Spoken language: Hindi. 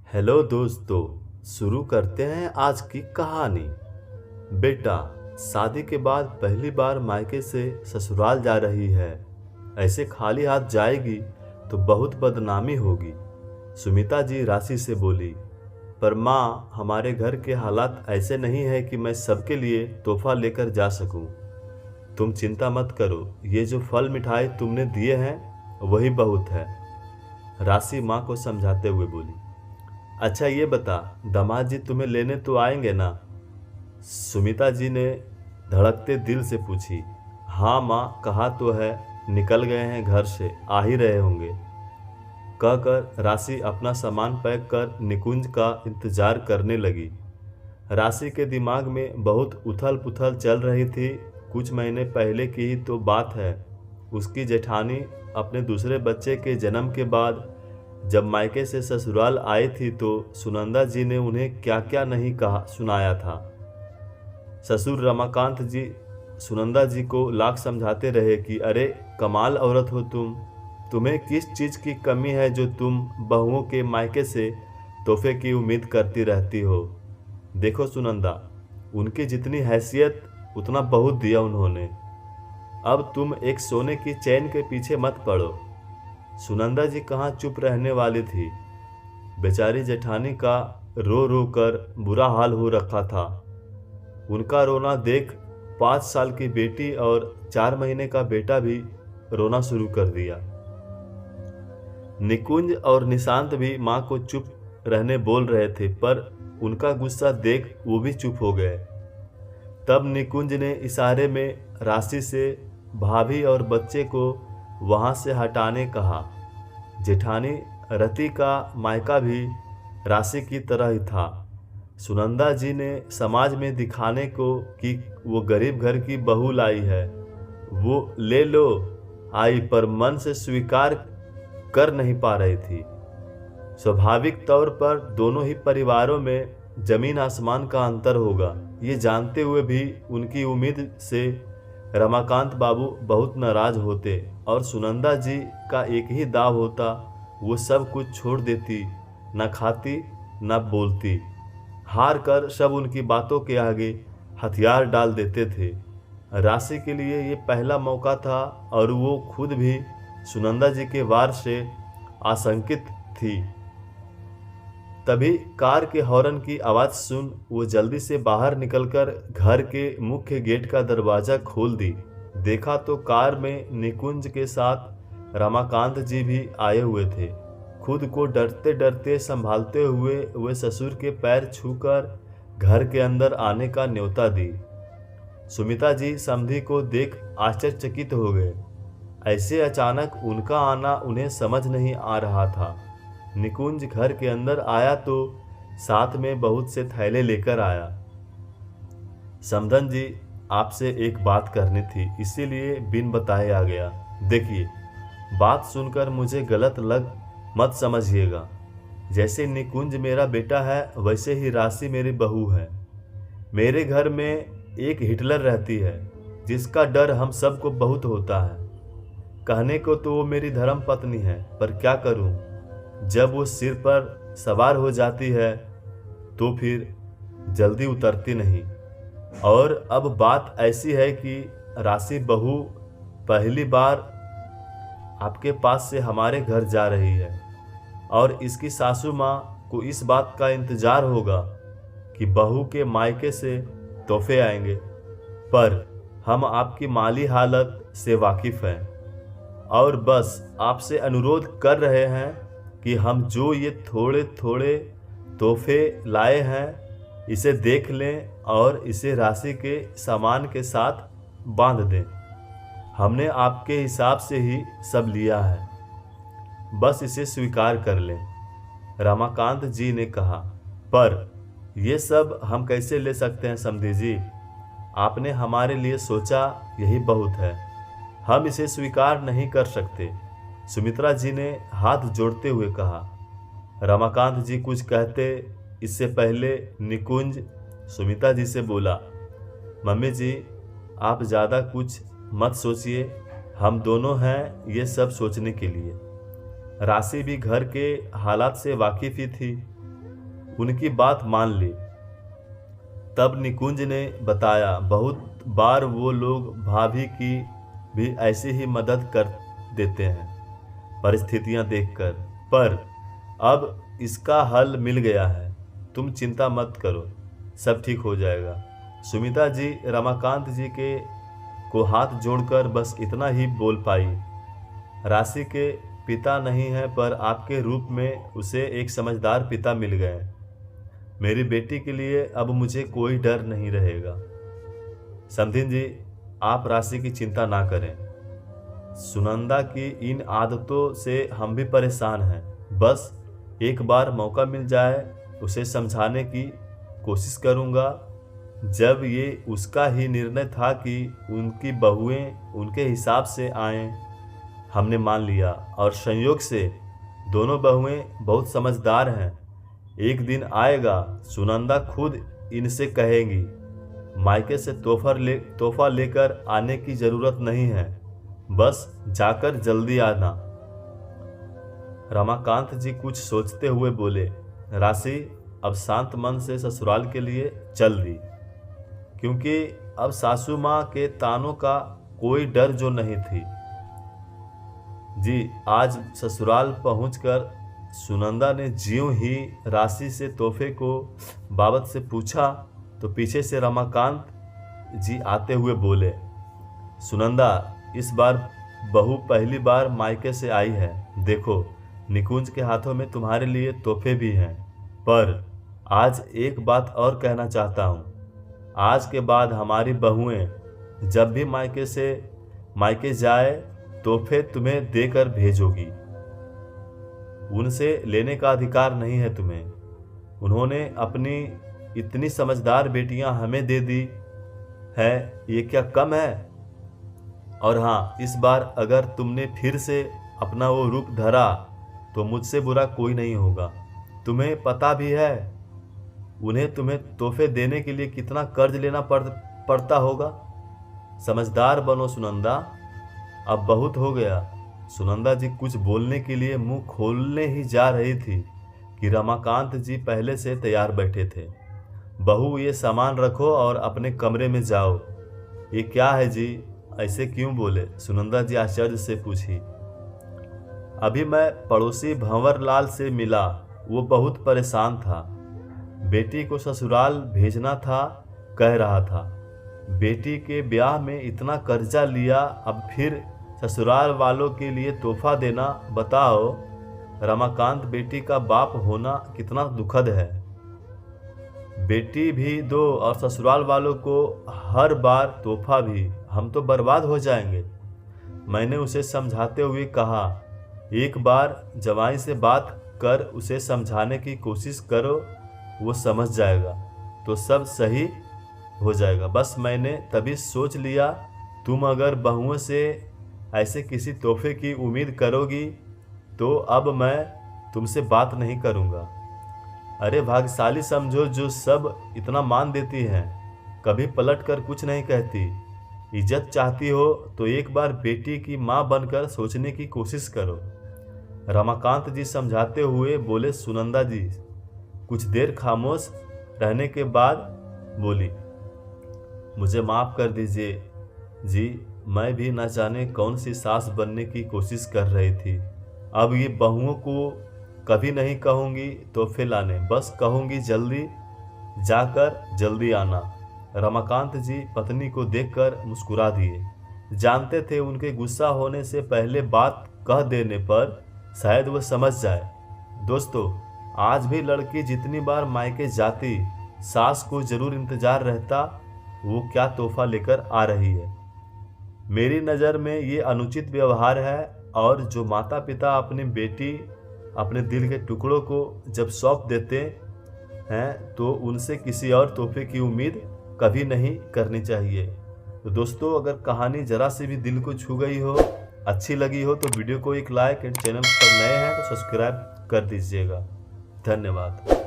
हेलो दोस्तों, शुरू करते हैं आज की कहानी। बेटा शादी के बाद पहली बार मायके से ससुराल जा रही है। ऐसे खाली हाथ जाएगी तो बहुत बदनामी होगी। सुमिता जी राशि से बोली, पर माँ, हमारे घर के हालात ऐसे नहीं है कि मैं सबके लिए तोहफा लेकर जा सकूं। तुम चिंता मत करो, ये जो फल मिठाई तुमने दिए हैं वही बहुत है। राशि माँ को समझाते हुए बोली। अच्छा ये बता, दामाद जी तुम्हें लेने तो आएंगे ना? सुमिता जी ने धड़कते दिल से पूछी। हाँ माँ, कहा तो है, निकल गए हैं घर से, आ ही रहे होंगे। कहकर राशि अपना सामान पैक कर निकुंज का इंतजार करने लगी। राशि के दिमाग में बहुत उथल पुथल चल रही थी। कुछ महीने पहले की ही तो बात है। उसकी जेठानी अपने दूसरे बच्चे के जन्म के बाद जब मायके से ससुराल आई थी तो सुनंदा जी ने उन्हें क्या क्या नहीं कहा सुनाया था। ससुर रमाकांत जी सुनंदा जी को लाख समझाते रहे कि अरे कमाल औरत हो तुम, तुम्हें किस चीज़ की कमी है जो तुम बहुओं के मायके से तोहफे की उम्मीद करती रहती हो। देखो सुनंदा, उनकी जितनी हैसियत उतना बहुत दिया उन्होंने। अब तुम एक सोने की चैन के पीछे मत पड़ो। सुनंदा जी कहाँ चुप रहने वाली थी। बेचारी जेठानी का रो रो कर बुरा हाल हो रखा था। उनका रोना देख 5 साल की बेटी और 4 महीने का बेटा भी रोना शुरू कर दिया। निकुंज और निशांत भी माँ को चुप रहने बोल रहे थे, पर उनका गुस्सा देख वो भी चुप हो गए। तब निकुंज ने इशारे में राशि से भाभी और बच्चे को वहां से हटाने कहा। जेठानी रति का मायका भी राशि की तरह ही था। सुनंदा जी ने समाज में दिखाने को कि वो गरीब घर की बहू लाई है, वो ले लो आई, पर मन से स्वीकार कर नहीं पा रही थी। स्वाभाविक तौर पर दोनों ही परिवारों में जमीन आसमान का अंतर होगा, ये जानते हुए भी उनकी उम्मीद से रमाकांत बाबू बहुत नाराज होते और सुनंदा जी का एक ही दाव होता, वो सब कुछ छोड़ देती, न खाती न बोलती। हार कर सब उनकी बातों के आगे हथियार डाल देते थे। राशि के लिए ये पहला मौका था और वो खुद भी सुनंदा जी के वार से आशंकित थी। तभी कार के हॉर्न की आवाज़ सुन वो जल्दी से बाहर निकलकर घर के मुख्य गेट का दरवाज़ा खोल दी। देखा तो कार में निकुंज के साथ रमाकांत जी भी आए हुए थे। खुद को डरते डरते संभालते हुए वे ससुर के पैर छूकर घर के अंदर आने का न्योता दी। सुमिता जी समधी को देख आश्चर्यचकित हो गए। ऐसे अचानक उनका आना उन्हें समझ नहीं आ रहा था। निकुंज घर के अंदर आया तो साथ में बहुत से थैले लेकर आया। समधन जी, आपसे एक बात करनी थी, इसीलिए बिन बताए आ गया। देखिए, बात सुनकर मुझे गलत लग मत समझिएगा। जैसे निकुंज मेरा बेटा है वैसे ही राशि मेरी बहू है। मेरे घर में एक हिटलर रहती है जिसका डर हम सबको बहुत होता है। कहने को तो वो मेरी धर्म पत्नी है, पर क्या करूं, जब वो सिर पर सवार हो जाती है तो फिर जल्दी उतरती नहीं। और अब बात ऐसी है कि राशि बहू पहली बार आपके पास से हमारे घर जा रही है और इसकी सासू माँ को इस बात का इंतजार होगा कि बहू के मायके से तोहफे आएंगे, पर हम आपकी माली हालत से वाकिफ़ हैं और बस आपसे अनुरोध कर रहे हैं कि हम जो ये थोड़े थोड़े तोहफे लाए हैं इसे देख लें और इसे राशि के सामान के साथ बांध दें। हमने आपके हिसाब से ही सब लिया है, बस इसे स्वीकार कर लें। रमाकांत जी ने कहा, पर ये सब हम कैसे ले सकते हैं समधी जी? आपने हमारे लिए सोचा यही बहुत है, हम इसे स्वीकार नहीं कर सकते। सुमित्रा जी ने हाथ जोड़ते हुए कहा। रमाकांत जी कुछ कहते इससे पहले निकुंज सुमिता जी से बोला, मम्मी जी, आप ज़्यादा कुछ मत सोचिए, हम दोनों हैं ये सब सोचने के लिए। राशि भी घर के हालात से वाकिफ़ ही थी। उनकी बात मान ली। तब निकुंज ने बताया, बहुत बार वो लोग भाभी की भी ऐसी ही मदद कर देते हैं परिस्थितियां देखकर, पर अब इसका हल मिल गया है। तुम चिंता मत करो, सब ठीक हो जाएगा। सुमिता जी रमाकांत जी को हाथ जोड़कर बस इतना ही बोल पाई। राशि के पिता नहीं है, पर आपके रूप में उसे एक समझदार पिता मिल गए। मेरी बेटी के लिए अब मुझे कोई डर नहीं रहेगा। समधिन जी, आप राशि की चिंता ना करें। सुनंदा की इन आदतों से हम भी परेशान हैं। बस एक बार मौका मिल जाए उसे समझाने की कोशिश करूंगा। जब ये उसका ही निर्णय था कि उनकी बहुएं उनके हिसाब से आएं, हमने मान लिया। और संयोग से दोनों बहुएं बहुत समझदार हैं। एक दिन आएगा सुनंदा खुद इनसे कहेंगी, मायके से तोहफा लेकर आने की जरूरत नहीं है, बस जाकर जल्दी आना। रमाकांत जी कुछ सोचते हुए बोले, राशि अब शांत मन से ससुराल के लिए चल दी, क्योंकि अब सासू माँ के तानों का कोई डर जो नहीं थी। जी, आज ससुराल पहुंचकर सुनंदा ने ज्यों ही राशि से तोहफे को बाबत से पूछा तो पीछे से रमाकांत जी आते हुए बोले, सुनंदा, इस बार बहू पहली बार मायके से आई है। देखो, निकुंज के हाथों में तुम्हारे लिए तोहफे भी हैं। पर आज एक बात और कहना चाहता हूँ। आज के बाद हमारी बहुएं जब भी मायके जाए तोहफे तुम्हें देकर भेजोगी। उनसे लेने का अधिकार नहीं है तुम्हें। उन्होंने अपनी इतनी समझदार बेटियां हमें दे दी है, ये क्या कम है? और हाँ, इस बार अगर तुमने फिर से अपना वो रूप धरा तो मुझसे बुरा कोई नहीं होगा। तुम्हें पता भी है उन्हें तुम्हें तोहफे देने के लिए कितना कर्ज लेना पड़ता होगा। समझदार बनो सुनंदा, अब बहुत हो गया। सुनंदा जी कुछ बोलने के लिए मुंह खोलने ही जा रही थी कि रमाकांत जी पहले से तैयार बैठे थे। बहू, ये सामान रखो और अपने कमरे में जाओ। ये क्या है जी, ऐसे क्यों बोले? सुनंदा जी आश्चर्य से पूछी। अभी मैं पड़ोसी भंवर लाल से मिला, वो बहुत परेशान था। बेटी को ससुराल भेजना था, कह रहा था। बेटी के ब्याह में इतना कर्जा लिया, अब फिर ससुराल वालों के लिए तोहफा देना। बताओ, रमाकांत, बेटी का बाप होना कितना दुखद है। बेटी भी दो और ससुराल वालों को हर बार तोहफा भी, हम तो बर्बाद हो जाएंगे। मैंने उसे समझाते हुए कहा, एक बार जवाई से बात कर उसे समझाने की कोशिश करो, वो समझ जाएगा तो सब सही हो जाएगा। बस मैंने तभी सोच लिया, तुम अगर बहुओं से ऐसे किसी तोहफे की उम्मीद करोगी तो अब मैं तुमसे बात नहीं करूँगा। अरे भाग्यशाली समझो जो सब इतना मान देती हैं, कभी पलट कर कुछ नहीं कहती। इज्जत चाहती हो तो एक बार बेटी की माँ बनकर सोचने की कोशिश करो। रमाकांत जी समझाते हुए बोले। सुनंदा जी कुछ देर खामोश रहने के बाद बोली, मुझे माफ़ कर दीजिए जी, मैं भी न जाने कौन सी सास बनने की कोशिश कर रही थी। अब ये बहुओं को कभी नहीं कहूँगी तोहफे लाने, बस कहूँगी जल्दी जाकर जल्दी आना। रमाकांत जी पत्नी को देखकर मुस्कुरा दिए। जानते थे उनके गुस्सा होने से पहले बात कह देने पर शायद वह समझ जाए। दोस्तों, आज भी लड़की जितनी बार मायके जाती, सास को जरूर इंतजार रहता वो क्या तोहफा लेकर आ रही है। मेरी नज़र में ये अनुचित व्यवहार है, और जो माता पिता अपनी बेटी अपने दिल के टुकड़ों को जब सौंप देते हैं तो उनसे किसी और तोहफे की उम्मीद कभी नहीं करनी चाहिए। तो दोस्तों, अगर कहानी जरा से भी दिल को छू गई हो, अच्छी लगी हो तो वीडियो को एक लाइक, एंड चैनल पर नए हैं तो सब्सक्राइब कर दीजिएगा। धन्यवाद।